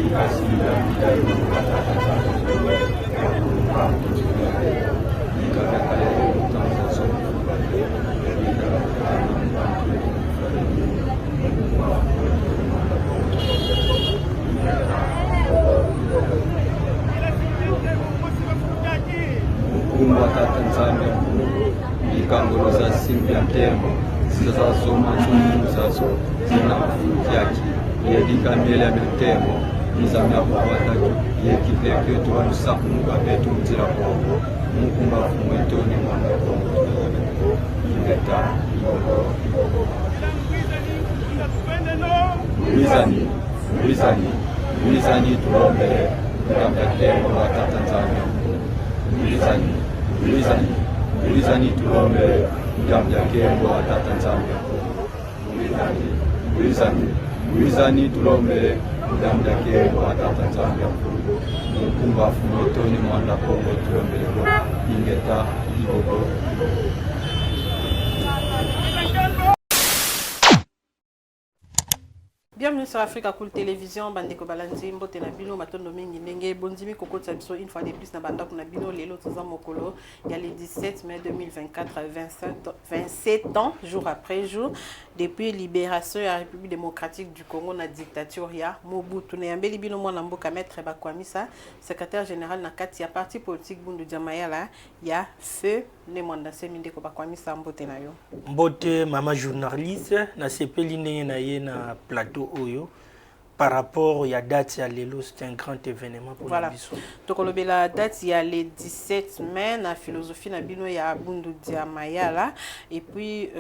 Tanzania ikangoloza simbi ya tembo zizazoma zazo zinafukiaki yedika mbele ya tembo nizamya kuwataki yekipeke tuwanusaku mukapetu mtira kongo mukumba fumwetoni mwana kongo ingeta Wizani tulombe labda tembo wata Tanzania Wizani tulombe labda tembo wata Tanzania Wizani tulombe labda tembo wata Tanzania mukumba fumwetoni mwana kongo tulombe ingeta igogo. Bienvenue sur Africa Cool Télévision, Bandeko Balanzi, Mbote Nabino, Matondo Mingi, Nenge, Bonzimi, Koko Tsabiso, une fois de plus, Nabanda Nabino, Lelo, Tozan Mokolo, il y a le 17 mai 2024, 27 ans, jour après jour, depuis libération de la République démocratique du Congo, la dictature, il y a Mobutu, Neyambe, Libino, Mwanamboka, Maître Bakwamisa, secrétaire général, Nakati, il y a parti politique, Bundu Djamaya, là, il y a Feu, Nemwandase, Mindeko Bakwamisa, Mbote Nayo. Mbote, maman journaliste, na CP Liné na plateau. Oyo, par rapport à la date, c'est un grand événement pour voilà. nous. Donc, la date, il y a le 17 mai, la philosophie, il y a Bundu Diamayala. Et puis,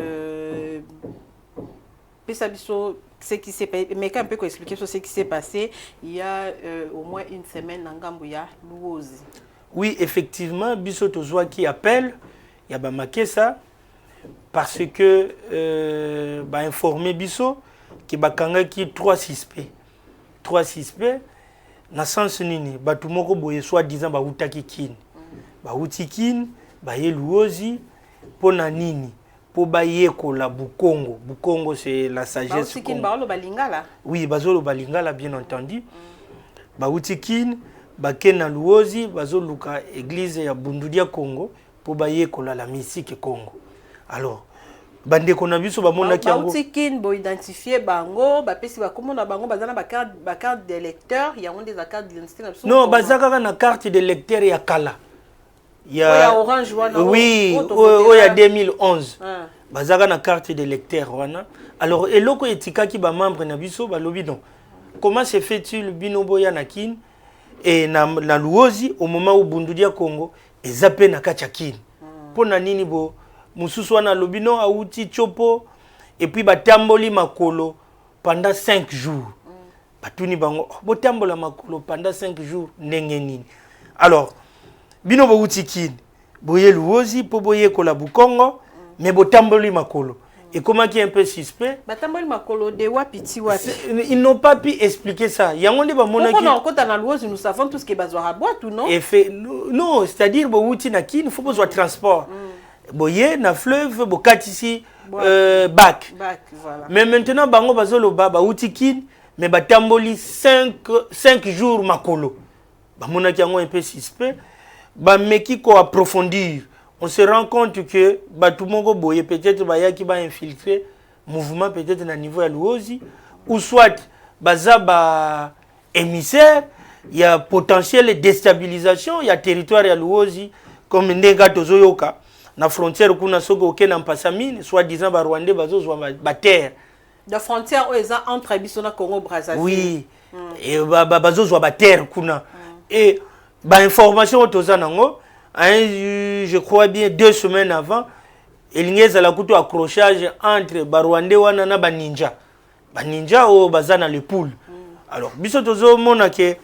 ce qui s'est passé, mais quand on peut expliquer ce qui s'est passé, il y a au moins une semaine, Nangambouya, Louozi. Oui, effectivement, Bisso Tozoa qui appelle, il y a Bamaké ça, parce que, informer Bisso, qui bakanga qui trois suspects na sens nini batu moko boye soit disant ba utaki kin ba utikin ba yeluozi pona nini po ba yekola bukongo c'est la sagesse ba utikin ba lo balingala oui bazolo balingala bien entendu ba utikin ba kena luozi bazoluka église ya Bundudia Congo po ba yekola la musique Congo. Alors bande kona biso ba mona ki yango utikin bo identifier bango ba pesi ba komona bango bazana ba carte de lecteur il y a des cartes d'identité na biso non bazaka na carte de lecteur ya kala ya orange wana oui o ya 2011 bazaka na carte de lecteur wana. Alors eloko etikaki ba membre na biso ba lobi non comment se fait-il bino boya na kin et na luozi au moment où Bundudia Congo ezape na kachakin pona nini bo mususu wana lobino auti chopo et puis batamboli makolo pendant 5 jours. Batuni bango botambola makolo pendant 5 jours ndenge nini. Alors bino bo uti kin boye luozi po boye kola bukongo mais botamboli makolo. Et comment qui est un peu suspect batamboli makolo de wapiti wapi ils n'ont pas pu expliquer ça. Yango ndi ba mona ki on compte na luozi nous savons tout ce qui est bazwa boîte ou non non c'est-à-dire bo uti na kin faut besoin transport. Boye na fleuve bokat ici bac voilà. Mais maintenant bango bazolo ba utikin mais batamboli 5 jours makolo ba mona ki yango un peu suspect ba meki ko approfondir on se rend compte que batumongo boye peut-être ba yaki ba infiltrer mouvement peut-être na niveau ya luozi ou soit baza ba émissaire il y a potentiel déstabilisation il y a territoire ya luozi comme ndenga tozoyoka na frontière kuna soko okena mpasamine soit disant ba rwandais bazozwa ba terre la frontière eza entre biso na Congo Brazzaville oui et bazozwa ba terre kuna et ba information toza nango je crois bien 2 semaines avant elingeza la kuto accrochage entre ba rwandais wana na ba ninja o bazana le pool. Alors biso tozo mona ke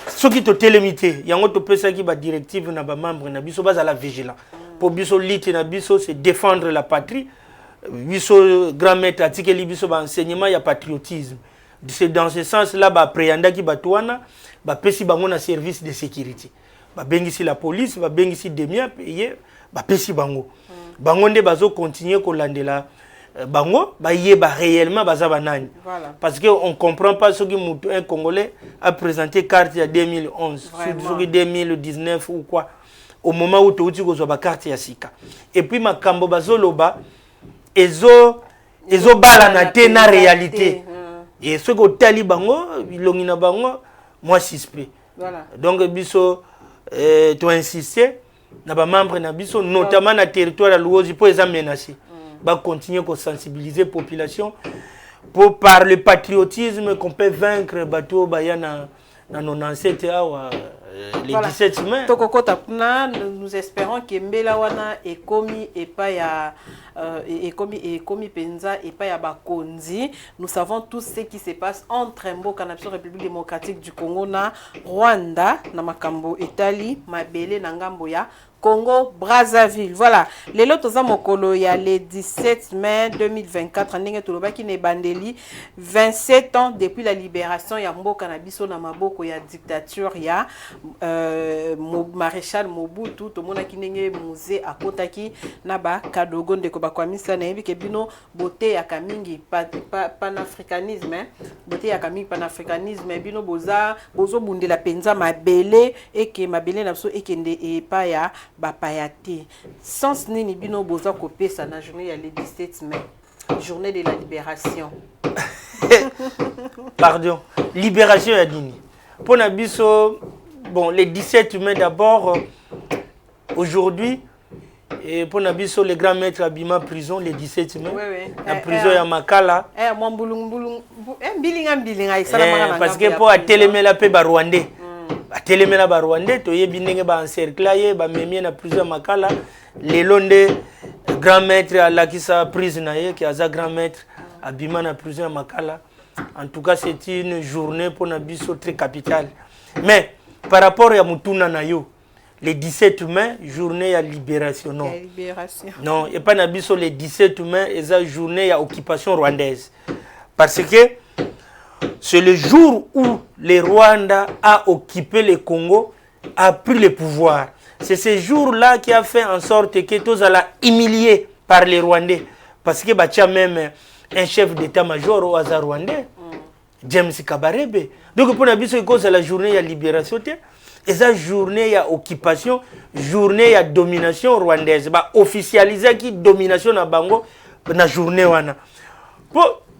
soki to telemité yango to pesa ki ba directive na ba membre na biso bazala vigilant. Pour biso liti na biso c'est défendre la patrie. Biso grand maître atikeli biso ba enseignement ya patriotisme. C'est dans ce sens là ba préanda ki batwana ba pesi bango na service de sécurité. Ba bengisi la police, ba bengisi demia payer ba pesi bango. Bango nde bazo continuer ko landela bango bayeba réellement baza banani. Voilà. Parce que on comprend pas ce que un Congolais a présenté carte il y a 2011, sur 2019 ou quoi. Au moment où tu as une carte ya sika. Et puis makambo bazoloba ezo balanate na réalité. Et ce que tali bango bilongina bango moi suspect. Voilà. Donc biso tu insister na ba membre na biso notamment na territoire ya Luozi pour les menacer. Va continuer à sensibiliser la population pour par le patriotisme qu'on peut vaincre bateau bayana na 97 les 17 mai. Nous espérons que Mbela wana ekomi penza et pas ya bakonzi. Nous savons tout ce qui se passe entre Mboka na République démocratique du Congo na Rwanda na makambo Italie mabele na ngambo ya Congo Brazzaville. Voilà, les lots aux amokolo ya le 17 mai 2024 ndenge tolobaki ne bandeli 27 ans depuis la libération ya mboka na biso na maboko ya dictature ya maréchal Mobutu. Tomonaki ndenge musée akotaki na ba kadogo ndeko bakwamisa na yebi ke bino bote ya kamingi panafricanisme bote ya kamingi panafricanisme bino bozo bundela penza mabele eke mabele na biso ekende epa ya bapayate. Sans nini bino boza kopesa na journée ya le 17 mai, journée de la libération. Pardon, libération ya dini. Pour Nabiso, bon, le 17 mai d'abord, aujourd'hui, et pour Nabiso, le grand maître Abima prison, le 17 mai. Oui. La prison ya Makala. Parce que pour téléméla la paix Rwandais. Téléméla ba Rwandais, to yebi ndenge ba encercler ba memie na prison Makala. Le londe grand maître Alakisa prise na ye qui a grand maître Abima na prison Makala. En tout cas, c'est une journée pour Nabiso très capitale. Mais par rapport à Mutuna Nayo, le 17 mai, journée à libération. Non, non, et pas Nabiso le 17 mai, et la journée à occupation rwandaise. Parce que c'est le jour où le Rwanda a occupé le Congo, a pris le pouvoir. C'est ce jour-là qui a fait en sorte que tous allons humiliés par les Rwandais. Parce que y a même un chef d'état-major au hasard rwandais, James Kabarebe. Donc pour nous, c'est la journée de libération. Et la journée de occupation, journée de domination rwandaise. Officialiser qui domination na bango na journée wana.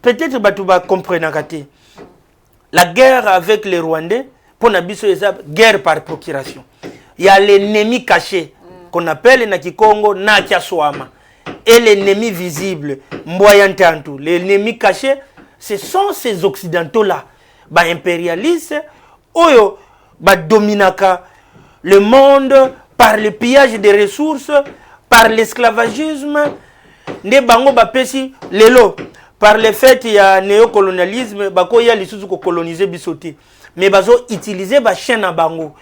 Peut-être que tu vas comprendre. La guerre avec les Rwandais, pour nous, c'est guerre par procuration. Il y a l'ennemi caché qu'on appelle na Kikongo Nakia Swama. Et l'ennemi visible, Mboyantantu, l'ennemi caché, ce sont ces occidentaux-là, impérialistes, oyo, dominaka le monde par le pillage des ressources, par l'esclavagisme, ne bango pesi lelo, par le fait il y a néocolonialisme, bako ya lisusu ko coloniser bisoté, mais bazo utiliser chaîne à bango,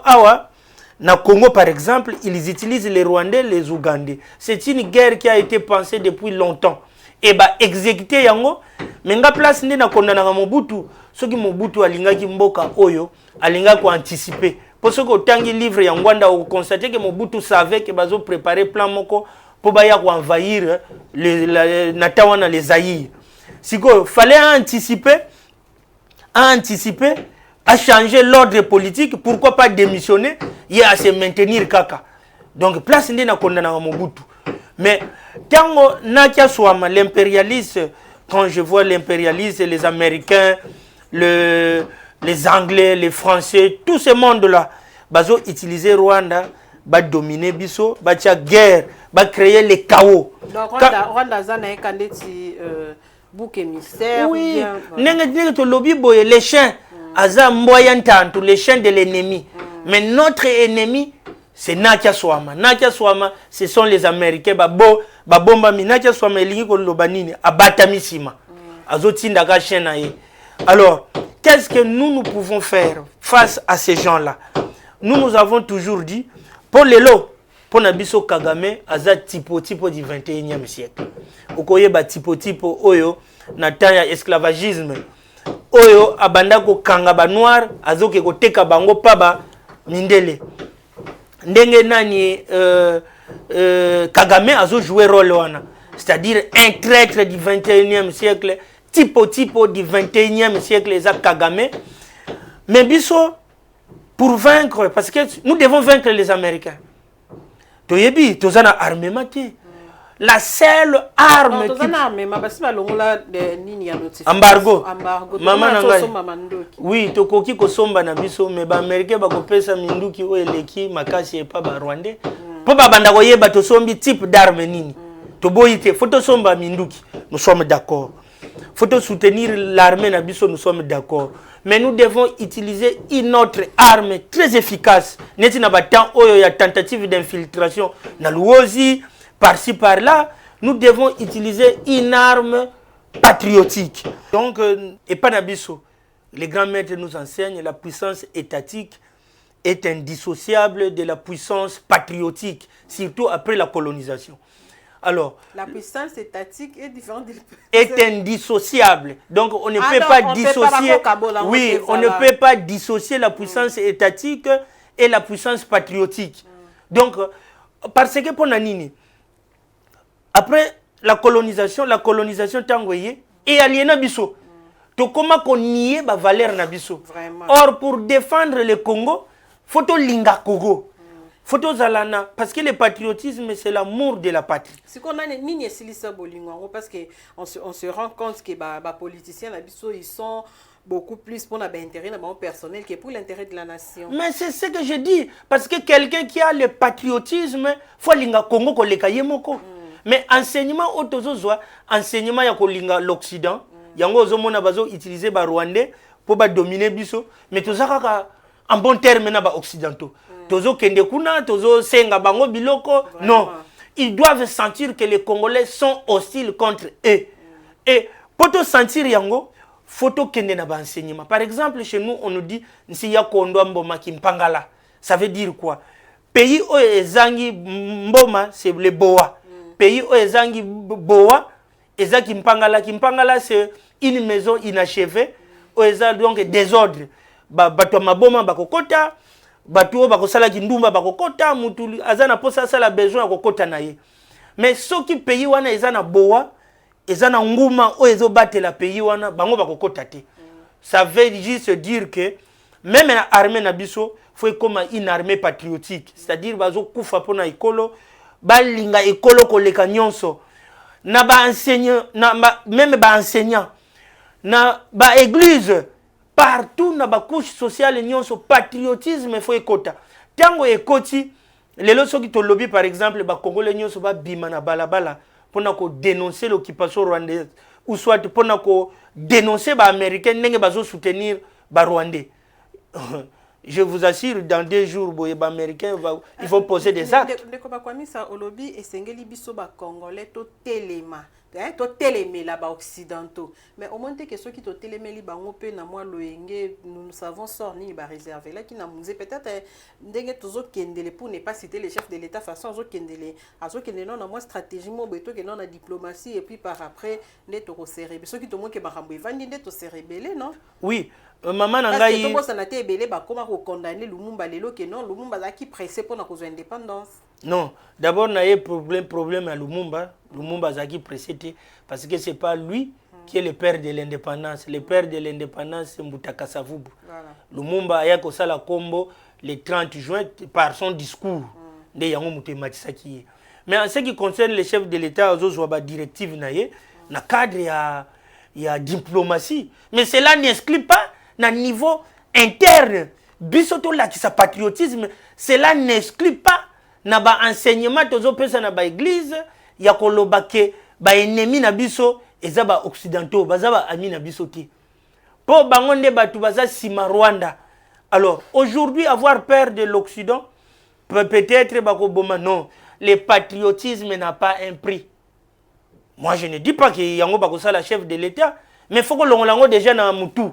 awa. Na Congo, par exemple, ils utilisent les Rwandais, les Ougandais. C'est une guerre qui a été pensée depuis longtemps. Et exécuter yango, mais nga place ndi na kondana Mobutu, ce qui Mobutu alinga ki mboka oyo, alinga ko anticiper. Pour ce que tangi livre ya Ngwanda on constater que Mobutu savait que bazo préparer plan moko pour baya ko envahir les natawana les Zaïre. Siko fallait anticiper, à changer l'ordre politique, pourquoi pas démissionner et à se maintenir kaka. Donc place ndi na kondana Mobutu. Mais quand Nakia Swama l'impérialiste, quand je vois l'impérialiste, les Américains, les Anglais, les Français, tout ce monde-là, bazo utiliser Rwanda, ba dominer biso, ba tia guerre, ba créer les chaos. Donc Rwanda zana ekandeti bouc émissaire. Oui, nenge to lobby boye les chiens. Aza mboyantantu, les chiens de l'ennemi. Mais notre ennemi, c'est Nakia Swama. Nakia Swama, ce sont les Américains. Babomba mi Nakia Swama elingi ko lobanini abatamisima. Azotinda ka chien na ye. Alors, qu'est-ce que nous pouvons faire face à ces gens-là? Nous avons toujours dit, pour les lots, pour Nabiso Kagame, aza tipo du 21e siècle. Okoye ba tipo oyo, na tanya esclavagisme. Oyo abanda ko kanga ba noir, azoke ko teka bango paba mindele. Ndenge nani Kagame azo jouer rôle wana. c'est-à-dire un traître du 21e siècle, typo du 21e siècle, les Kagame. Mais biso, pour vaincre, parce que nous devons vaincre les Américains. Toyebi, tozana armement. La seule arme embargo mama oui tokoki kosomba na biso mais ba américain bakopesa minduki o eleki makasi epa ba rwandais po babanda koyeba tosombi type d'arme nini toboyite faut somba minduki nous sommes d'accord faut soutenir l'armée na biso nous sommes d'accord mais nous devons utiliser une autre arme très efficace neti na batan oyo ya tentative d'infiltration na luozi par-ci par-là, nous devons utiliser une arme patriotique. Donc, et pas d'abisso. Les grands maîtres nous enseignent la puissance étatique est indissociable de la puissance patriotique, surtout après la colonisation. Alors, la puissance étatique est différente. Est indissociable. Donc, on ne peut pas dissocier. Oui, on ne peut pas dissocier la puissance étatique et la puissance patriotique. Donc, parce que pour Nanini, après la colonisation tangoye et aliena biso. To comment qu'on nie ba valeur na biso. Or pour défendre le Congo, faut to linga Congo. Faut to zalana parce que le patriotisme c'est l'amour de la patrie. Si qu'on a ni silisa bolingo parce que on se rend compte que ba politiciens na biso ils sont beaucoup plus pour l'intérêt personnel que pour l'intérêt de la nation. Mais c'est ce que je dis parce que quelqu'un qui a le patriotisme faut linga Congo ko leka yemoko. Mais enseignement autozozwa enseignement ya kolinga l'Occident yango ozomona bazo utiliser ba rwandais pour ba dominer biso mais tozaka en bon terme na ba occidentaux tozo kende kuna tozo senga bango biloko non ils doivent sentir que les Congolais sont hostiles contre eux et pour te sentir yango photo kende na ba enseignement par exemple chez nous on nous dit nsi ya kondo mboma kimpangala ça veut dire quoi pays o ezangi mboma c'est le boa pays où ezangi boa ezaki kimpangala c'est une maison inachevée où ezangi donc désordre bato maboma bakokota bato bakosala kindumba bakokota mutu azana posa sala besoin akokota na ye mais soki pays wana ezana boa ezana nguma où ezobatela pays wana bango bakokota te ça veut juste dire que même la armée na biso faut comme une armée patriotique c'est-à-dire bazo kufa pona ikolo balinga ekolo koleka nyonso na ba enseignant na même ba enseignant na ba église partout na ba couche sociale nyonso patriotisme faut ekota tango ekoti lelo soki to lobby par exemple ba congolais nyonso ba bima na balabala pona ko dénoncer l'occupation rwandaise ou soit pona ko dénoncer ba américain ndenge bazo soutenir ba rwandais. Je vous assure, dans 2 jours, les Américains, ils vont poser des actes. Mais au moins que ceux qui te télémeli bangope na moi loenge nous savons sort ni ba réservé là qui n'a peut-être ndenge tozo kendele pour ne pas citer les chefs de l'état façon zo kendele azo kendele non moi stratégie mo beto que non la diplomatie et puis par après ne to resserrer ceux qui te montre que ba rambo evandi ne to se rebeller non oui maman nangai to bossa na te ebele ba comment ko condamner Lumumba lelo que non Lumumba za qui pressé pour na cause indépendance. Non, d'abord na yé problème à Lumumba za qui pressé parce que c'est pas lui qui est le père de l'indépendance. Le père de l'indépendance, c'est Mbutaka Savubu. Voilà. Lumumba a fait la combo le 30 juin par son discours de Yango Mutematisaki. Mais en ce qui concerne les chefs de l'État, ils ont une directive dans le cadre il y a diplomatie. Mais cela n'exclut pas na niveau interne. Bisoto là qui sa patriotisme, cela n'exclut pas na ba enseignement tozo pesa na ba église ya kolobake ba ennemi na biso eza ba occidentaux baza ba ami na biso ti. Po bangonde batu baza sima Rwanda. Alors, aujourd'hui avoir peur de l'Occident peut-être bako boma non, le patriotisme n'a pas un prix. Moi je ne dis pas que yango bako sala chef de l'État, mais faut que l'on déjà na mutu.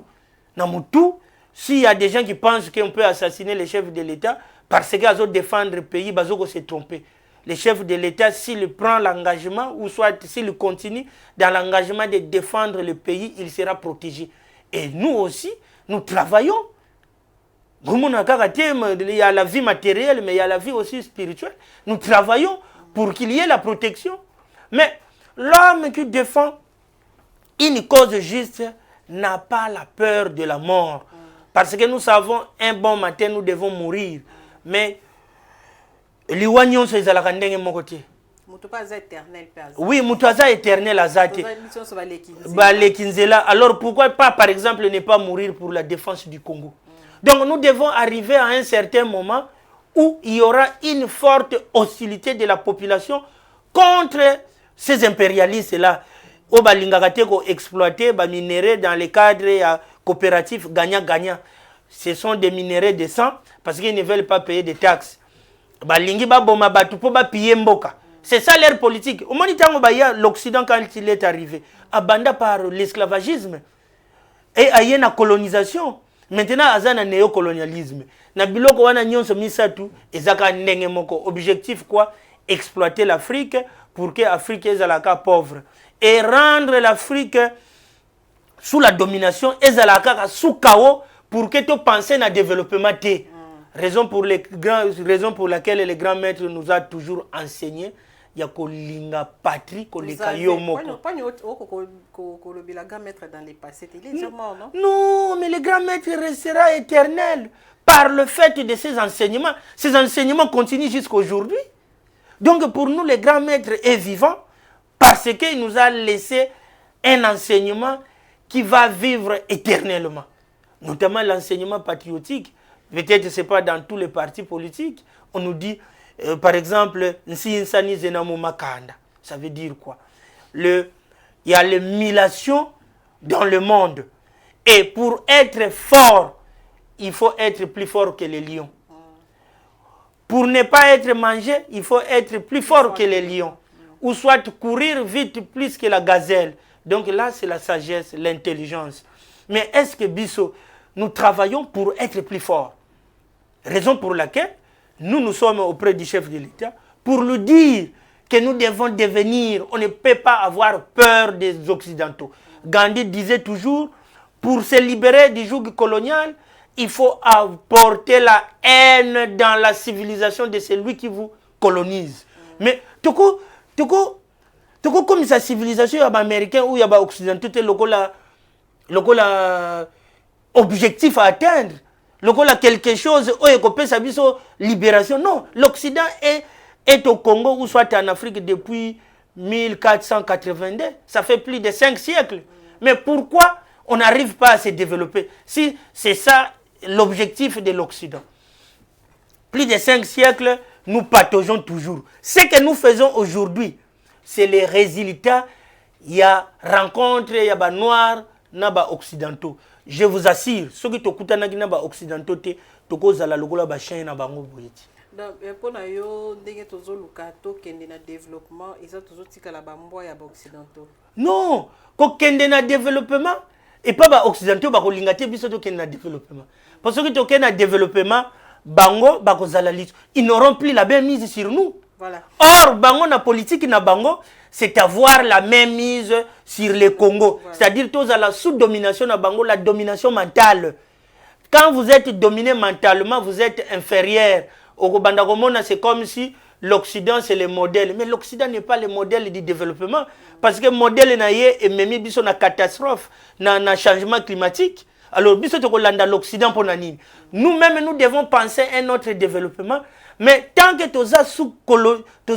Na mutu, s'il y a des gens qui pensent qu'on peut assassiner les chefs de l'État parce qu'ils ont défendre le pays, ils vont se tromper. Le chef de l'État, s'il prend l'engagement, ou soit s'il continue dans l'engagement de défendre le pays, il sera protégé. Et nous aussi, nous travaillons. Il y a la vie matérielle, mais il y a la vie aussi spirituelle. Nous travaillons pour qu'il y ait la protection. Mais l'homme qui défend une cause juste n'a pas la peur de la mort. Parce que nous savons, un bon matin, nous devons mourir. Mais, l'iwanyon se zalaka ndenge moko te. Oui, Moutaza éternel azate. Balekinzela. Alors pourquoi pas, par exemple, ne pas mourir pour la défense du Congo? Donc nous devons arriver à un certain moment où il y aura une forte hostilité de la population contre ces impérialistes-là. Au Balingakate ko exploiter ba minéraux dans les cadres coopératifs gagnant-gagnant. Ce sont des minéraux de sang parce qu'ils ne veulent pas payer de taxes. Balingi ba boma batu po ba piller mboka. C'est ça leur politique. Au moment où l'Occident, quand il est arrivé, abandonné par l'esclavagisme et il y a une colonisation. Maintenant, il y a un néocolonialisme. Na biloko wana nyonso misatu ezaka ndenge moko. Objectif quoi? Exploiter l'Afrique pour que l'Afrique soit pauvre. Et rendre l'Afrique sous la domination ezalaka sous chaos pour que tu penses à développement. Raison pour laquelle les grands maîtres nous ont toujours enseigné. Il y a kolinga patrie koleka yo moko. Non, mais le grand maître restera éternel par le fait de ces enseignements. Ces enseignements continuent jusqu'à aujourd'hui. Donc pour nous, le grand maître est vivant parce qu'il nous a laissé un enseignement qui va vivre éternellement. Notamment l'enseignement patriotique. Peut-être que ce n'est pas dans tous les partis politiques. On nous dit, par exemple, ça veut dire quoi? Il y a l'émulation dans le monde. Et pour être fort, il faut être plus fort que les lions. Pour ne pas être mangé, il faut être plus fort que les lions. Ou soit courir vite plus que la gazelle. Donc là, c'est la sagesse, l'intelligence. Mais est-ce que Bisso, nous travaillons pour être plus forts? Raison pour laquelle nous sommes auprès du chef de l'État pour lui dire que nous devons devenir, on ne peut pas avoir peur des Occidentaux. Gandhi disait toujours, pour se libérer du joug colonial, il faut apporter la haine dans la civilisation de celui qui vous colonise. Mais tout comme sa civilisation, il y a des Américains ou il y a des Occidentaux, le objectif à atteindre. Lokola quelque chose, libération. Non, l'Occident est au Congo ou soit en Afrique depuis 1482. Ça fait plus de 5 siècles. Mais pourquoi on n'arrive pas à se développer? Si c'est ça l'objectif de l'Occident. Plus de 5 siècles, nous pataugeons toujours. Ce que nous faisons aujourd'hui, c'est les résultats. Il y a rencontre, il y a des noirs, il y a des occidentaux. Je vous assure, ceux qui sont occidentaux, ils sont la chaîne na bango boyeti. Donc pour na yo ndenge tozo luka to kende na développement, ils ont toujours tika la bamboa ya occidentaux. Non, ko kende na développement et pas ba occidentaux ba ko lingate biso to kende na développement. Parce que to kende na développement, bango ba ko zalalitu, ils n'auront plus la même mise sur nous. Voilà. Or bango na politique na bango, c'est avoir la même mise sur le Congo. Voilà. C'est-à-dire tous à la sous-domination na bango, la domination mentale. Quand vous êtes dominé mentalement, vous êtes inférieur. Au Bandakomona, c'est comme si l'Occident c'est le modèle. Mais l'Occident n'est pas le modèle du développement. Parce que le modèle est même une catastrophe, un changement climatique. Alors, nous-mêmes, nous devons penser à un autre développement. Mais tant que tu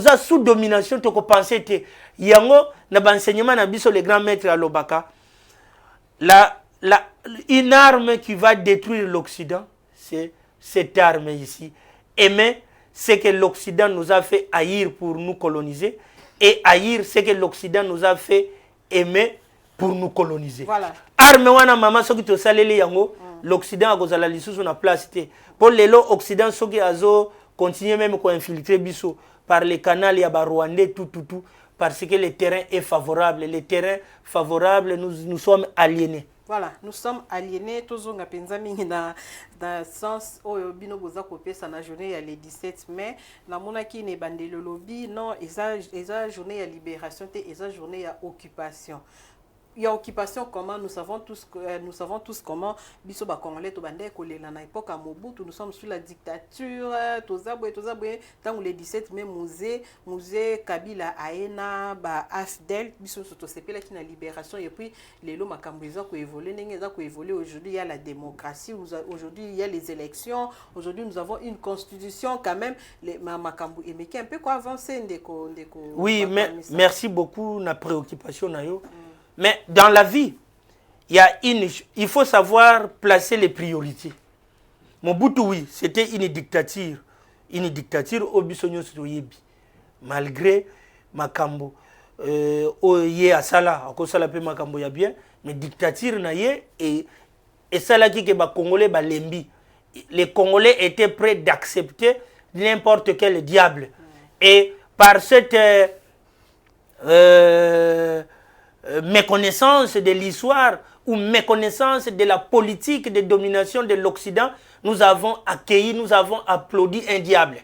as sous domination, tu penses que yango na enseignement na biso les grands maîtres à l'Obaka, une arme qui va détruire l'Occident, c'est cette arme ici. Aimer ce que l'Occident nous a fait haïr pour nous coloniser et haïr ce que l'Occident nous a fait aimer pour nous coloniser. Voilà. Arme wana mama soki to saleli yango, l'Occident a kozala lisusu na place te. Pour lelo Occident soki azo continuer même ko infiltrer biso par les canaux ya ba Rwandais tout parce que le terrain est favorable. Le terrain favorable, nous sommes aliénés. Voilà, nous sommes aliénés. Tous on a pensé dans le sens où bino boza kopé ça na journée le 17 mai. Na monaki ne bande le lobby non, eza journée à libération, eza journée à occupation. il y a occupation comment nous savons tous comment biso ba congolais to bande kolela na époque à Mobutu nous sommes sous la dictature tozabwe tant le 17 mai musée Kabila aena ba AFDEL biso soto sepela qui na libération et puis les lots makambriza ko évoluer ndenge za ko évoluer aujourd'hui il y a la démocratie aujourd'hui il y a les élections aujourd'hui nous avons une constitution quand même les makambu et mais qui un peu quoi avancer ndeko oui mais merci beaucoup na préoccupation na yo. Mais dans la vie, il faut savoir placer les priorités. Mobutu, oui, c'était une dictature. Une dictature au Bissonio Soyebi. Malgré Makambo, Oye Asala, Akosala pe Makambo ya bien, mais dictature na ye et ça là qui est Congolais Balembi. Les Congolais étaient prêts d'accepter n'importe quel diable. Et par cette méconnaissance de l'histoire ou méconnaissance de la politique de domination de l'Occident, nous avons accueilli, nous avons applaudi un diable.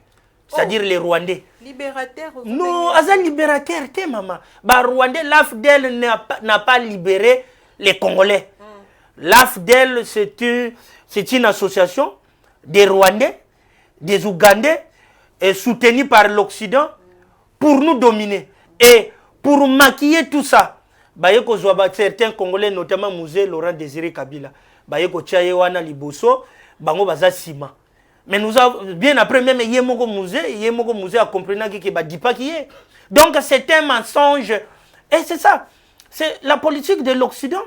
C'est-à-dire les Rwandais. Libérateur. Non, Azan libérateur, t'es maman. Bah, Rwandais, l'AFDEL n'a pas libéré les Congolais. L'AFDEL, c'est une association des Rwandais, des Ougandais, soutenue par l'Occident pour nous dominer. Et pour maquiller tout ça, certains Congolais, notamment Musée Laurent Désiré Kabila, Tchayewana Liboso, Bango Baza Sima. Mais nous avons, bien après, même Yemoko Musée a compris qu'il n'y a pas qui est. Donc c'est un mensonge. Et c'est ça. C'est la politique de l'Occident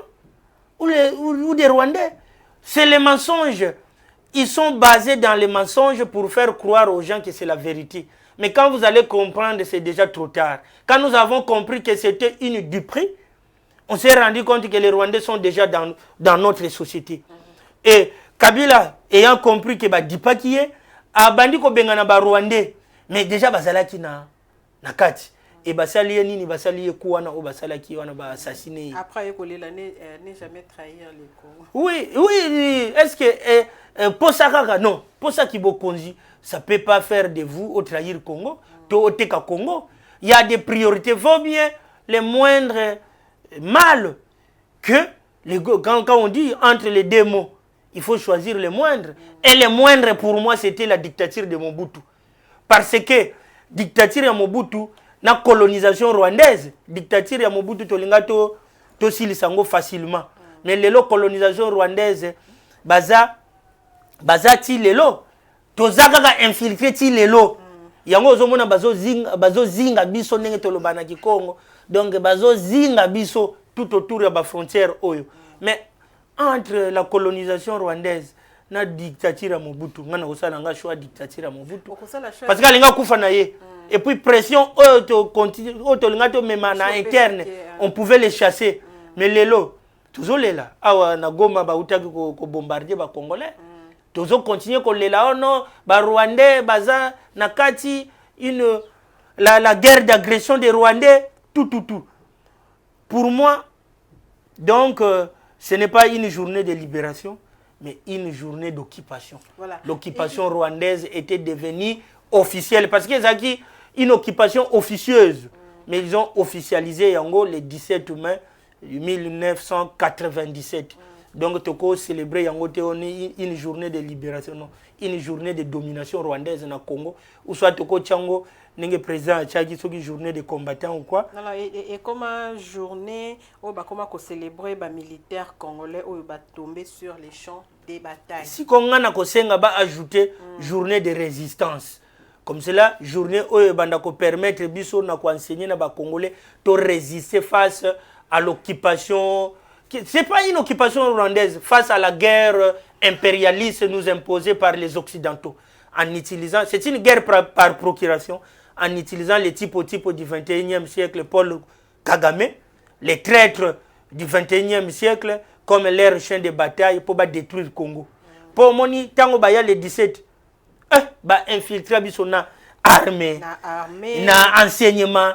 ou des Rwandais. C'est les mensonges. Ils sont basés dans les mensonges pour faire croire aux gens que c'est la vérité. Mais quand vous allez comprendre, c'est déjà trop tard. Quand nous avons compris que c'était une duperie, on s'est rendu compte que les Rwandais sont déjà dans notre société. Et Kabila, ayant compris que Dipa qui est, a bandi ko bengana ba Rwandais, mais déjà bazalaki na kati. Et basali nini basali kuwana o basalaki wana ba assassiné. Après Ekolela n'est jamais trahir les Congo. Oui, est-ce que Posakaka non, Posaki Bokonzi, ça peut pas faire de vous au trahir Congo, to oteka Congo. Il y a des priorités, vaut bien les moindres mal que quand on dit entre les deux mots, il faut choisir les moindres. Et les moindres pour moi c'était la dictature de Mobutu. Parce que dictature de Mobutu, la colonisation rwandaise, dictature de Mobutu tolinga to silisango facilement. Mais la colonisation rwandaise, baza ti lelo, tozaka infiltré ti lelo. Yango ozomona bazo zinga biso ndenge tolobana ki Congo. Donc bazo zinga biso tout autour de la frontière oyo. Mais entre la colonisation rwandaise na dictature ya Mobutu, ngana osala nga choix dictature ya Mobutu. Parce que alinga kufa na ye. Et puis pression auto linga to mema na interne, on pouvait les chasser. Mais lelo toujours lela awa na Goma ba utaki ko bombarder ba Congolais. Toujours continuer ko lela ono ba Rwandais baza na kati la guerre d'agression des Rwandais tout. Pour moi donc ce n'est pas une journée de libération mais une journée d'occupation. Voilà. L'occupation rwandaise était devenue officielle parce que c'est une occupation officieuse. Mais ils ont officialisé Yango le 17 mai 1997. Donc toko célébrer Yango une journée de libération, non, une journée de domination rwandaise na Congo ou soit toko Tchango n'est président Tchaki une journée de combattants ou quoi. Non, et comme une journée où comment célébrer les militaires congolais où va tomber sur les champs des batailles. Si Congo na kosenga ba ajouter journée de résistance. Comme cela, journée où banda ko permettre biso na ko enseigner na ba Congolais to résister face à l'occupation. C'est pas une occupation rwandaise, face à la guerre impérialiste nous imposée par les Occidentaux. En utilisant, c'est une guerre par procuration, en utilisant les types du 21e siècle, Paul Kagame, les traîtres du 21e siècle, comme leur chien de bataille pour détruire le Congo. Pour moni, tango baya le 17, infiltrer bisona armée, na enseignement,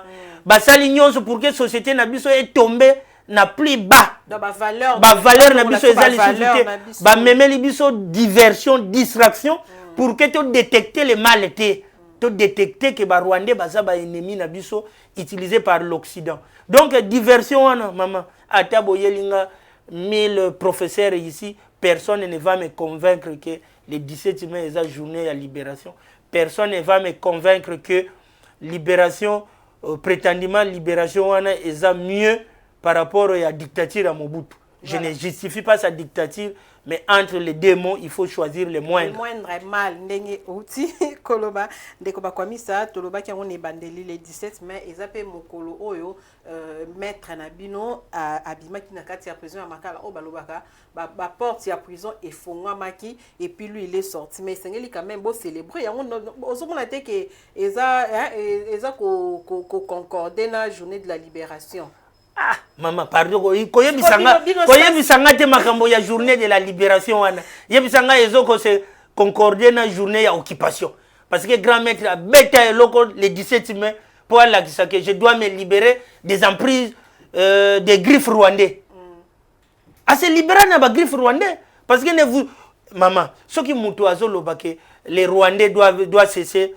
sali nyonso pour que la société na biso est tombée na plus bas. Valeur na biso ezali société, memeli biso diversion, distraction pour que tu détecter les mal tu détecter que ba Rwandais baza ba ennemi na biso utilisé par l'Occident. Donc diversion wana maman Atabo Yelinga, 1000 professeurs ici, personne ne va me convaincre que le 17 mai est la journée à libération. Personne ne va me convaincre que libération, prétendument libération, est mieux par rapport à la dictature à Mobutu. Je ne justifie pas sa dictature, mais entre les deux mots, il faut choisir le moindre. Le moindre est mal. Ndenge outi koloba ndeko bakwamisa toloba ki ngone bandeli le 17 mai ezape mokolo oyo maître Nabino abima ki na kati ya prison ya Makala o balobaka ba porte ya prison efongwamaki et puis lui il est sorti mais sengeli quand même beau célébrer yango ozomona te que eza ko concorder na journée de la libération. Ah, maman, pardon, koye bisanga te makambo ya journée de la libération wana. Ye bisanga ezoko se concorder na journée ya occupation. Parce que grand maître a bêta loko le 17 mai pour la que je dois me libérer des emprises des griffes rwandais. Ah, c'est libérer na ba griffes rwandais parce que ne vous maman, ce qui muto azolo bake les Rwandais doivent cesser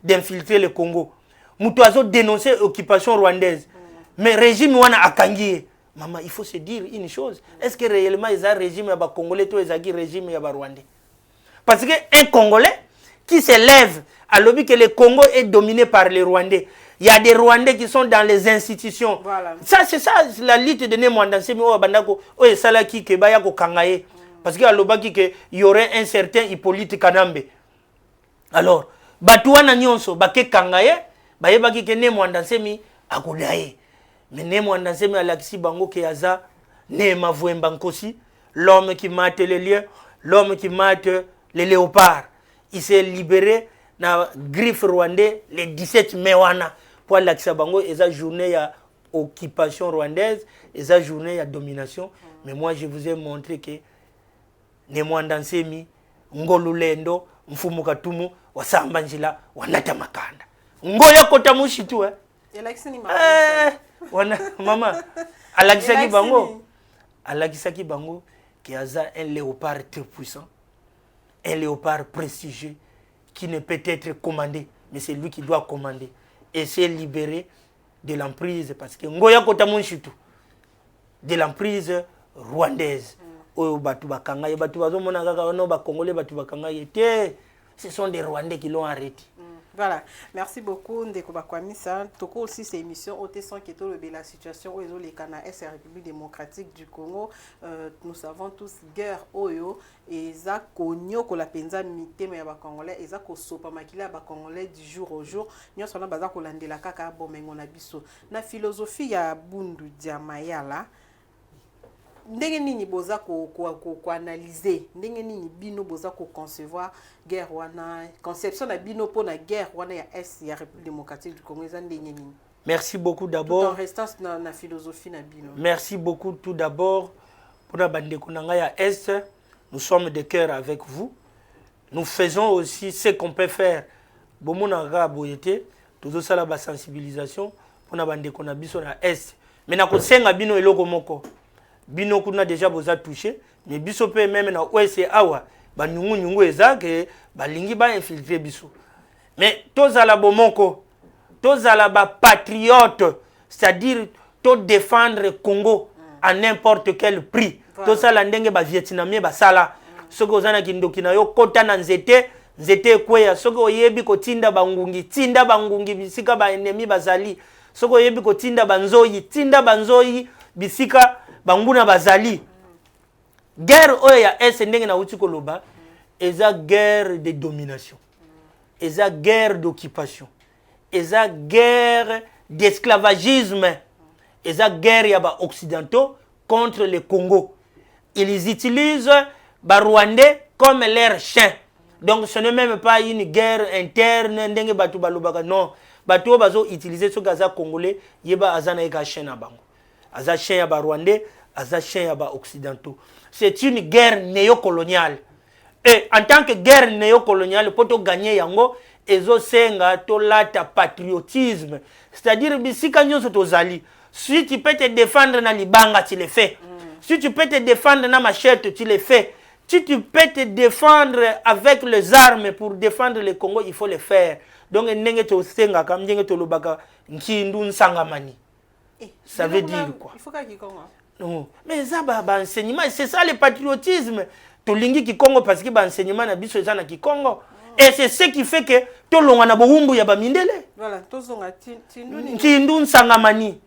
d'infiltrer le Congo. Moutouazo dénoncer l'occupation rwandaise. Mais le régime wana akangié. Maman, il faut se dire une chose. Est-ce que réellement il y a un régime à Congolais ou il y a un régime à Rwandais? Parce qu'un Congolais qui se lève à l'objet que le Congo est dominé par les Rwandais. Il y a des Rwandais qui sont dans les institutions. Voilà. Ça, c'est ça, la lutte de Némouandansé, parce qu'il y aurait un certain Hippolyte Kanambe. Alors, Batouana Nyonso, Bake Kangaye, bayebaki ke Némouandansé akodaye. Mais Némouandansé Alexis Bango Keaza, Néma Vouemba Nkosi, l'homme qui mate les lions, l'homme qui mate les léopards. Il s'est libéré dans griffe rwandais le 17 mai wana. Pour Alexis Bango, et sa journée à occupation rwandaise, et sa journée à domination. Mais moi, je vous ai montré que Némouandansé Ngolulendo, Mfumukatumu, Wasambanjila, Wanata Makanda. Ngoya kota mushitu maman Alakisaki Bango qui a un léopard très puissant, un léopard prestigieux qui ne peut être commandé, mais c'est lui qui doit commander et c'est libéré de l'emprise parce que Ngoya kota mushitu de l'emprise rwandaise. Ce sont des Rwandais qui l'ont arrêté. Voilà, merci beaucoup Ndeko Bakwamisa. Toko aussi ces émissions au Tesson qui est la situation où les Cana est la République démocratique du Congo. Nous savons tous guerre oyo et ça konyo ko la penza mité mais ba Congolais et ça ko sopa makila ba Congolais du jour au jour. Nyo sona baza ko landela kaka bomengo na biso. Na philosophie ya Bundu Diamayala. Ndenge nini boza ko analyser ndenge nini bino boza ko concevoir guerre wana conception na bino pour la guerre wana ya est ya République démocratique du Congo eza ndenge nini? Merci beaucoup d'abord. Tout en restant na philosophie na bino. Merci beaucoup tout d'abord pour la bande konanga ya est. Nous sommes de cœur avec vous. Nous faisons aussi ce qu'on peut faire. Bomonanga boyete toujours ça la sensibilisation pour la bande konabiso na est. Mais na ko senga bino eloko moko. Bino kuna déjà boza touché mais biso pe même na ouest awa ba nyungu ezake ba lingi ba infiltrer biso mais tozala bomoko tozala ba patriote c'est-à-dire to défendre Congo à n'importe quel prix to sala ndenge ba vietnamien ba sala soko zana kindoki na yo kota na nzete kweya soko oyebi ko tinda bangungi bisika ba ennemi bazali soko oyebi ko tinda banzoyi bisika banguna bazali. Guerre oya est ndenge na uti koloba eza guerre de domination. Eza guerre d'occupation. Eza guerre d'esclavagisme. Eza guerre ya ba occidentaux contre le Congo. Ils utilisent ba Rwandais comme leurs chiens. Donc ce n'est même pas une guerre interne ndenge batu balobaka non. Batu bazo utiliser ce gaza congolais yeba azana eka chien na bango. Aza chien ya ba Rwandais, aza chien ya ba occidentaux. C'est une guerre néocoloniale. Et en tant que guerre néocoloniale, pour te gagner yango, ezo senga to lata patriotisme. C'est-à-dire bisika nyonso tozali. Si tu peux te défendre na libanga, tu le fais. Si tu peux te défendre na machette, tu le fais. Si tu peux te défendre avec les armes pour défendre le Congo, il faut le faire. Donc ndenge to senga kam ndenge to lobaka nkindu nsangamani. Ça veut dire quoi? Il faut qu'il y non. Mais ça, enseignement, c'est ça le patriotisme. Tolingi Kikongo parce que enseignement na biso ezana Kikongo. Et c'est ce qui fait que tout le monde a beaucoup de mindele. Voilà, tout le monde Tindun sangamani.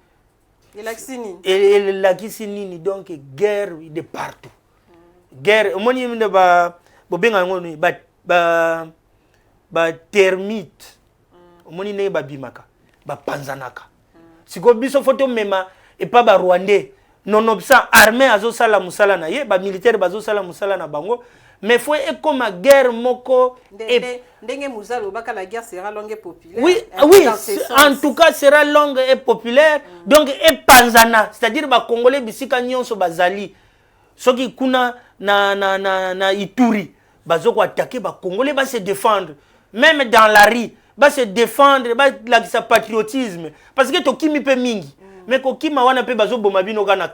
Et la kisini donc guerre de partout. Guerre, moni mne ba bobenga ngoni ba termite. Moni ne ba bimaka, ba panzanaka. Siko biso photo mema et pas ba rwandais. Nonobstant armée azo sala musala na ye, ba militaire bazo sala musala na bango. Mais faut être comme la guerre moko et la guerre sera longue et populaire. Oui, oui, en tout cas sera longue et populaire. Donc et panzana, c'est-à-dire ba congolais bisika nyonso bazali. Soki kuna na Ituri, bazoko attaquer ba congolais ba se défendre. Même dans la rue, ba se défendre, ba la sa patriotisme parce que to kimi pe mingi. Mais ko kima wana pe bazo boma bino kana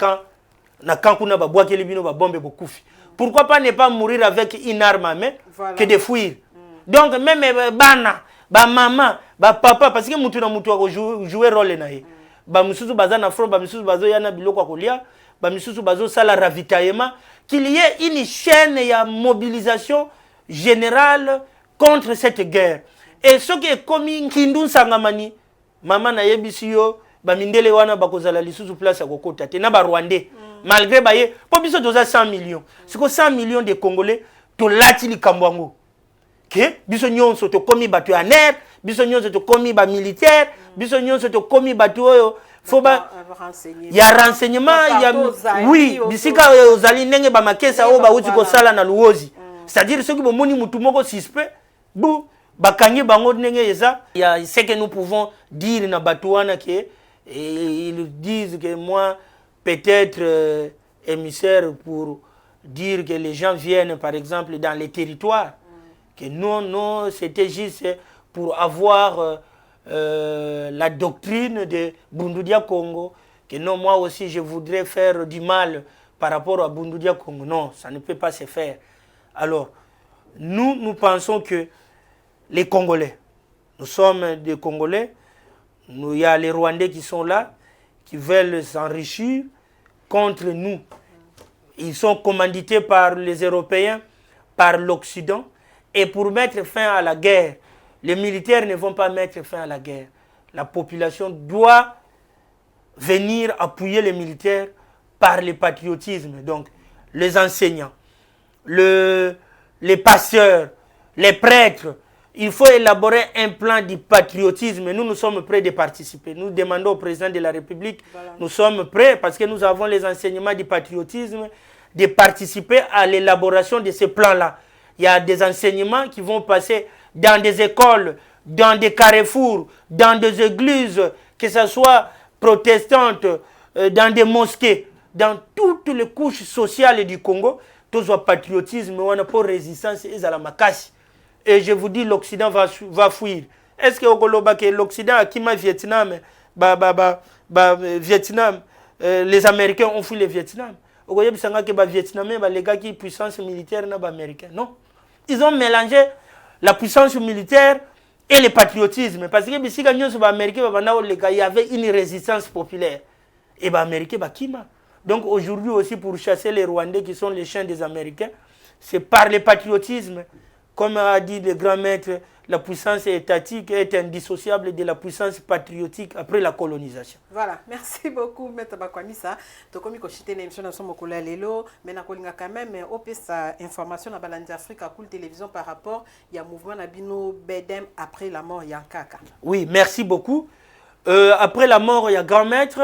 na kan kuna ba boakeli bino ba bombe bokufi. Pourquoi pas ne pas mourir avec une arme à main que de fuir? Donc même bana, ba maman, ba papa parce que mutu na mutu a jouer rôle na ye. Ba mususu baza na front, ba mususu bazo yana biloko a kolia, ba mususu bazo sala ravitaillement, qu'il y ait une chaîne ya mobilisation générale contre cette guerre. Et ce qui est comme Kindun Sangamani, maman na yebisi yo, ba mindele wana bakozala lisusu place ya kokota te na ba Rwandais. Malgré baye, pour biso doza 100 millions. C'est que 100 millions de Congolais to lati li kambwango. Que biso nyonso to komi batu ya ner, biso nyonso to komi ba militaire, biso nyonso to komi batu oyo faut ba ya renseignement ya oui, bisika ozali ndenge ba makesa o ba uti ko sala na luozi. C'est-à-dire ceux qui bomoni mutu moko suspect, bu bakangi bango ndenge eza, il y a ce que nous pouvons dire na batu wana que ils disent que moi peut-être émissaire pour dire que les gens viennent par exemple dans les territoires, que non, c'était juste pour avoir la doctrine de Bundudia Congo, que non, moi aussi je voudrais faire du mal par rapport à Bundudia Congo. Non, ça ne peut pas se faire. Alors, nous pensons que les Congolais, nous sommes des Congolais, il y a les Rwandais qui sont là, qui veulent s'enrichir contre nous. Ils sont commandités par les Européens, par l'Occident. Et pour mettre fin à la guerre, les militaires ne vont pas mettre fin à la guerre. La population doit venir appuyer les militaires par le patriotisme. Donc, les enseignants, les pasteurs, les prêtres, il faut élaborer un plan du patriotisme. Nous sommes prêts de participer. Nous demandons au président de la République, nous sommes prêts parce que nous avons les enseignements du patriotisme, de participer à l'élaboration de ce plan-là. Il y a des enseignements qui vont passer dans des écoles, dans des carrefours, dans des églises, que ce soit protestantes, dans des mosquées, dans toutes les couches sociales du Congo. Tout ce patriotisme, on a pour résistance et à la makasi. Et je vous dis, l'Occident va fuir. Est-ce que l'Occident a quitté Vietnam, Vietnam, les Américains ont fui le Vietnam? Vous voyez, les Vietnamiens, les gars qui puissance militaire américaine. Non. Ils ont mélangé la puissance militaire et le patriotisme. Parce que si il y avait une résistance populaire. Et les Américains, donc aujourd'hui aussi, pour chasser les Rwandais qui sont les chiens des Américains, c'est par le patriotisme. Comme a dit le grand maître, la puissance étatique est indissociable de la puissance patriotique après la colonisation. Voilà, merci beaucoup, Maître Bakwanisa. Tokomi koshite na émission na somo kola lelo, mais na kolinga quand même opesa information na Balandi Afrique à Cool Télévision par rapport il y a mouvement na bino Bedem après la mort Yankaka. Oui, merci beaucoup. Après la mort il y a grand maître,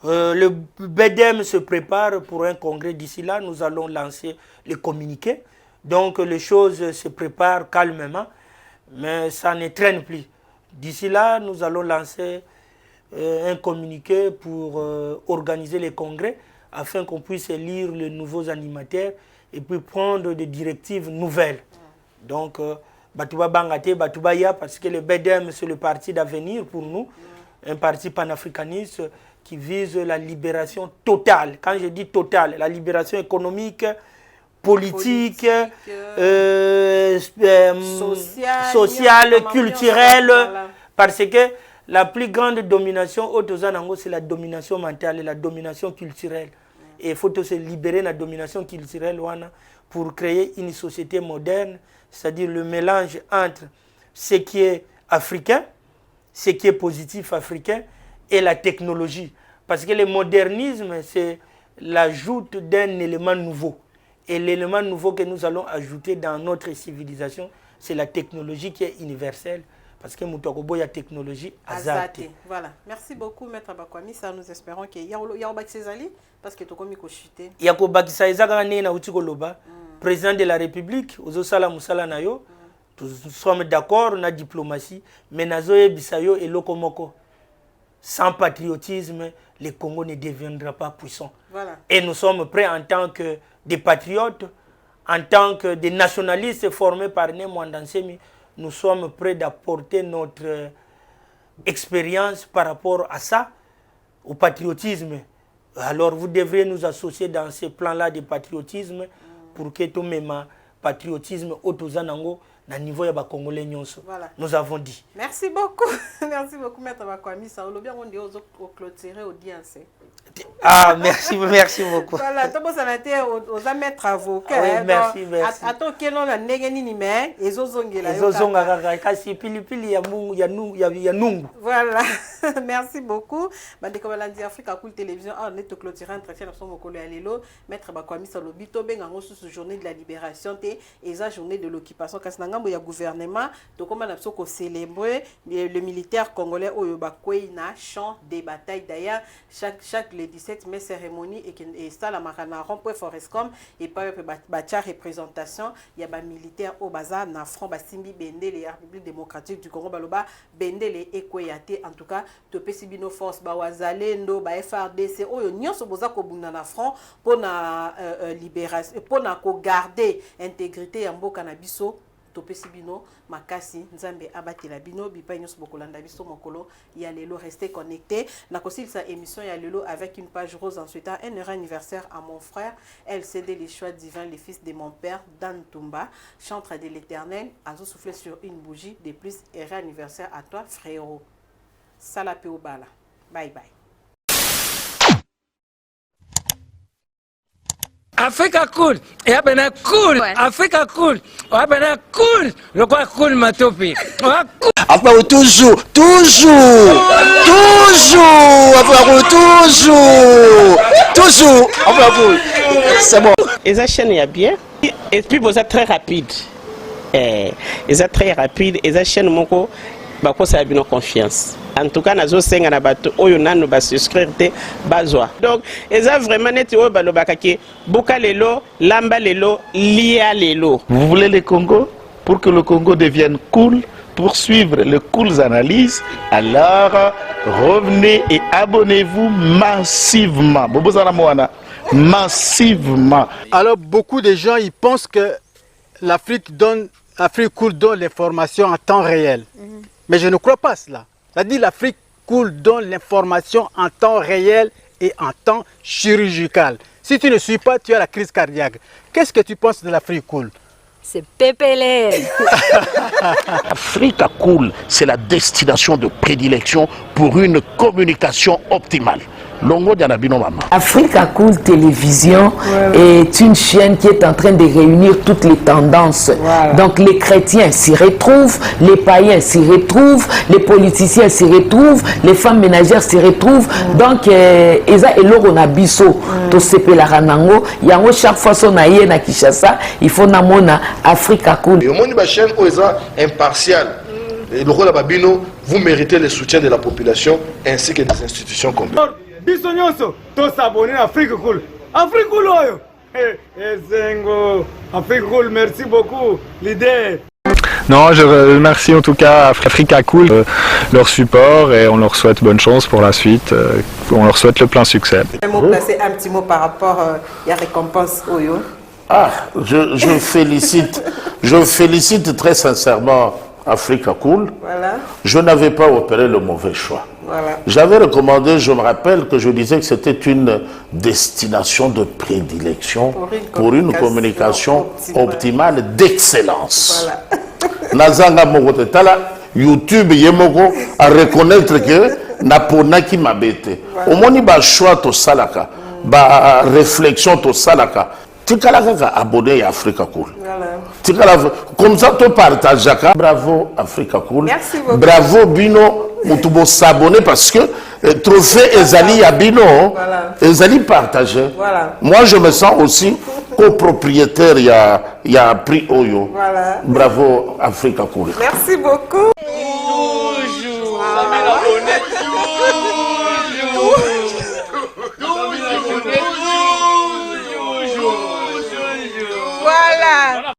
le Bedem se prépare pour un congrès d'ici là, nous allons lancer le communiqué. Donc les choses se préparent calmement, mais ça ne traîne plus. D'ici là, nous allons lancer un communiqué pour organiser les congrès afin qu'on puisse élire les nouveaux animateurs et puis prendre des directives nouvelles. Donc, Batouba Bangate, Batouba Ya, parce que le BDM, c'est le parti d'avenir pour nous, un parti panafricaniste qui vise la libération totale. Quand je dis totale, la libération économique, politique, sociale, culturelle, voilà. Parce que la plus grande domination, c'est la domination mentale et la domination culturelle. Et il faut se libérer de la domination culturelle pour créer une société moderne, c'est-à-dire le mélange entre ce qui est africain, ce qui est positif africain et la technologie. Parce que le modernisme, c'est l'ajout d'un élément nouveau. Et l'élément nouveau que nous allons ajouter dans notre civilisation, c'est la technologie qui est universelle. Parce que Moutakobo, il y a technologie azate. Voilà. Merci beaucoup, Maître Bakwami. Ça, nous espérons qu'il y a un Césali parce que tu as chuté. Il y a un Césali président de la République, nous sommes d'accord, on a diplomatie, mais Nazoé Bissayo et Lokomoko. Sans patriotisme, le Congo ne deviendra pas puissant. Voilà. Et nous sommes prêts en tant que des patriotes, en tant que des nationalistes formés par Némouandansemi, nous sommes prêts d'apporter notre expérience par rapport à ça, au patriotisme. Alors vous devrez nous associer dans ce plan-là de patriotisme pour que tout le patriotisme autozanango na niveau ya ba congolais nyonso. Voilà. Nous avons dit. Merci beaucoup. Merci beaucoup Maître Bakwami. Ça on bien on dit aux clôturer audience. Ah, merci beaucoup. Voilà, tout ça a été aux maîtres avocats. Oui, merci. Attends que non la negeni ni mais ezozongela. Ezozonga kasi pilipili ya mungu ya nungu. Voilà. Merci beaucoup. Bande comme la Africa Cool Télévision on est clôturer entretien sur mokolo ya lelo Maître Bakwami Salobi to benga ngosu journée de la libération té eza journée de l'occupation kasi ngambo ya gouvernement to comme na soko célébrer le militaire congolais oyo bakwei na champ de bataille d'ailleurs chaque le 17 mai cérémonie et ça la marana rond-point Forestcom et pas bacha représentation il y a ba militaire au bazar na front basimbi bendele la République démocratique du Congo baloba bendele ekoyate en tout cas to pesibino force ba wazalendo ba FRDC oyo nyonso boza ko bunda na front pour na libération pour na ko garder intégrité ya mboka na biso topesi bino makasi nzambe abatela bino bipa nyonso bokolanda biso mokolo ya lelo restez connectés na kosilisa émission ya lelo avec une page rose en souhaitant un heureux anniversaire à mon frère LCD les choix divins les fils de mon père Dan Tumba chantre de l'éternel azo souffler sur une bougie de plus heureux anniversaire à toi frérot Salape Obala bye bye. Africa cool, et abena cool, Africa cool, abena cool, le quoi cool matopi. Après toujours, c'est bon. Et ça chaîne est bien, et puis vous êtes très rapide. Et ça très rapide, et ça chaîne moko, bako ça a bien confiance. En tout cas, nazo senga na bato oyo nanu ba souscrire te bazwa. Donc, eza vraiment neti oyo balobaka ke buka lelo, lamba lelo, lia lelo. Vous voulez le Congo? Pour que le Congo devienne cool, pour suivre les cool analyses, alors revenez et abonnez-vous massivement. Massivement. Alors, beaucoup de gens ils pensent que l'Afrique cool donne l'information en temps réel. Mais je ne crois pas cela. C'est-à-dire l'Afrique cool donne l'information en temps réel et en temps chirurgical. Si tu ne suis pas, tu as la crise cardiaque. Qu'est-ce que tu penses de l'Afrique cool? C'est PPL. Africa Cool, c'est la destination de prédilection pour une communication optimale. Longo Dianabino Mama. Africa Cool Télévision est une chaîne qui est en train de réunir toutes les tendances. Donc les chrétiens s'y retrouvent, les païens s'y retrouvent, les politiciens s'y retrouvent, les femmes ménagères s'y retrouvent. Donc Eza Eloro na biso to sepe la ranango, yango chaque fois son aïe na Kinshasa, il faut namona Africa Cool. Et au monde de la chaîne Oeza impartial. Et le rôle de Babino, vous méritez le soutien de la population ainsi que des institutions complètes. Bisognoso, tous s'abonner à Afrique Cool. Afrique Cool, Zengo. Afrique Cool, merci beaucoup, l'idée. Non, je remercie en tout cas Africa Cool, leur support et on leur souhaite bonne chance pour la suite. On leur souhaite le plein succès. Un mot placé, un petit mot par rapport à la récompense Oyo. Ah, je félicite très sincèrement Africa Cool. Voilà. Je n'avais pas opéré le mauvais choix. Voilà. J'avais recommandé, je me rappelle que je disais que c'était une destination de prédilection pour une communication optimale d'excellence. Voilà. Nazanga Mogotetala, YouTube yemoko à reconnaître que napona qui m'abete. Au moins ba choix to salaka, ba réflexion to salaka. Tikala kaka abonné à Africa Cool. Tikala comme ça to partage jaka. Bravo Africa Cool. Merci beaucoup. Bravo Bino mutubo s'abonner parce que trophée Ezali à Bino, Ezali partagé. Moi je me sens aussi copropriétaire, il y a prix Oyo. Bravo Africa Cool. Merci beaucoup. Voilà.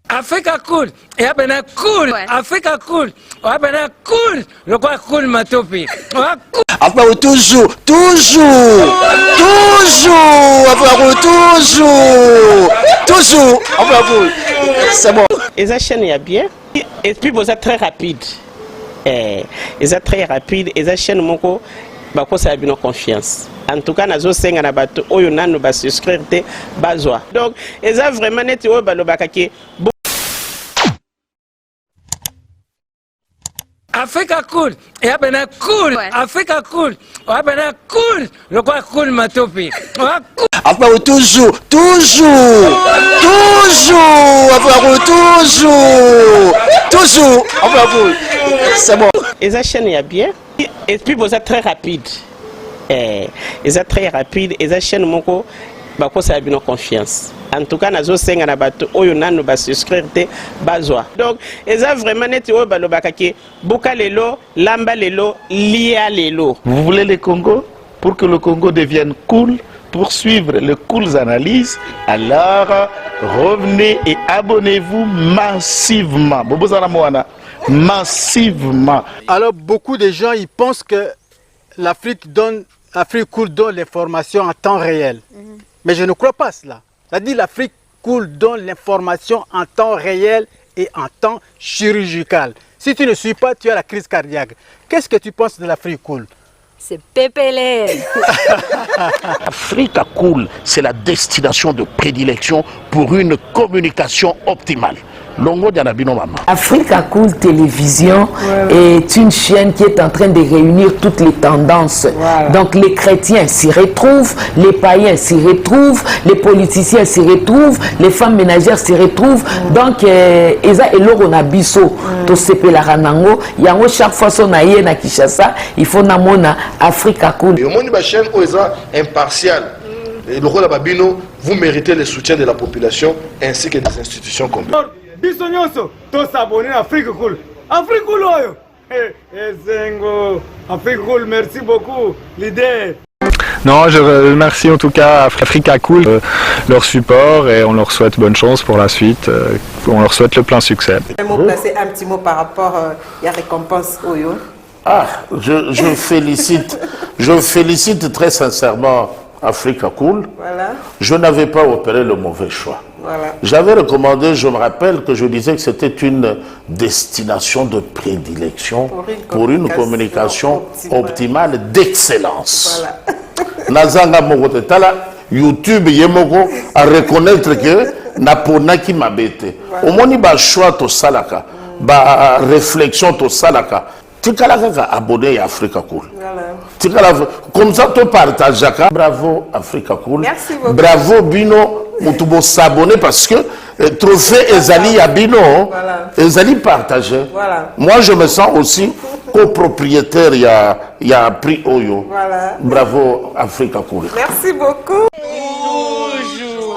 Africa cool, et abena cool, Africa cool, abena cool, le quoi cool matopi. Après toujours, c'est bon. Et ça chaîne est bien, et puis vous êtes très rapide. Et ça très rapide, et ça chaîne moko, bah quoi ça a bien confiance. En tout cas, nazo senga na bato oyo nanu ba souscrire te bazwa. Donc, et ça vraiment net oyo ba lobakaki. Africa cool, et abena cool, Africa cool, abena cool, le quoi cool matopi. Après toujours, c'est bon. Et ça chaîne est bien, et puis vous êtes très rapide. Et ça très rapide, et ça chaîne moko, bah quoi ça a bien confiance. En tout cas, nazo senga na bato oyo nanu ba souscrire te bazwa. Donc, et ça vraiment net oyo ba lobakaki boka lelo, lamba lelo, lia lelo. Vous voulez le Congo? Pour que le Congo devienne cool, pour suivre les cool analyses, alors revenez et abonnez-vous massivement. Massivement. Alors beaucoup de gens ils pensent que l'Afrique cool donne l'information en temps réel. Mais je ne crois pas cela. C'est-à-dire l'Afrique cool donne l'information en temps réel et en temps chirurgical. Si tu ne suis pas, tu as la crise cardiaque. Qu'est-ce que tu penses de l'Afrique cool? C'est PPLR. Africa Cool, c'est la destination de prédilection pour une communication optimale. Africa Cool Télévision est une chaîne qui est en train de réunir toutes les tendances. Donc les chrétiens s'y retrouvent, les païens s'y retrouvent, les politiciens s'y retrouvent, les femmes ménagères s'y retrouvent. Donc Eza eloro na biso to sepela ranango yango chaque fois son aye na Kinshasa, il faut namona Africa Cool. Et au monde de la chaîne Oeza impartial. Et le rôle de Babino, vous méritez le soutien de la population ainsi que des institutions complètes. Biso nyonso to s'abonner à Africa Cool. Africa Cool oyo. Zengo. Africa Cool, merci beaucoup leader. Non, je remercie en tout cas Africa Cool, leur support, et on leur souhaite bonne chance pour la suite. On leur souhaite le plein succès. Un mot placé, un petit mot par rapport à la récompense Oyo. Ah, je félicite très sincèrement Africa Cool. Voilà. Je n'avais pas opéré le mauvais choix. Voilà. J'avais recommandé, je me rappelle que je disais que c'était une destination de prédilection pour une communication optimale d'excellence. Nazanga Mogote Tala, YouTube Yemoko à reconnaître que Napona qui m'abete. Au moins, il y a choix to salaka, ba réflexion to salaka. Tikala kaka abonné à Africa Cool. Tikala comme ça to partage jaka. Bravo Africa Cool. Merci beaucoup. Bravo Bino mutubo s'abonner parce que trophée Ezali à Bino, Ezali partagé. Moi je me sens aussi copropriétaire, il y a prix Oyo. Bravo Africa Cool. Merci beaucoup. Toujours.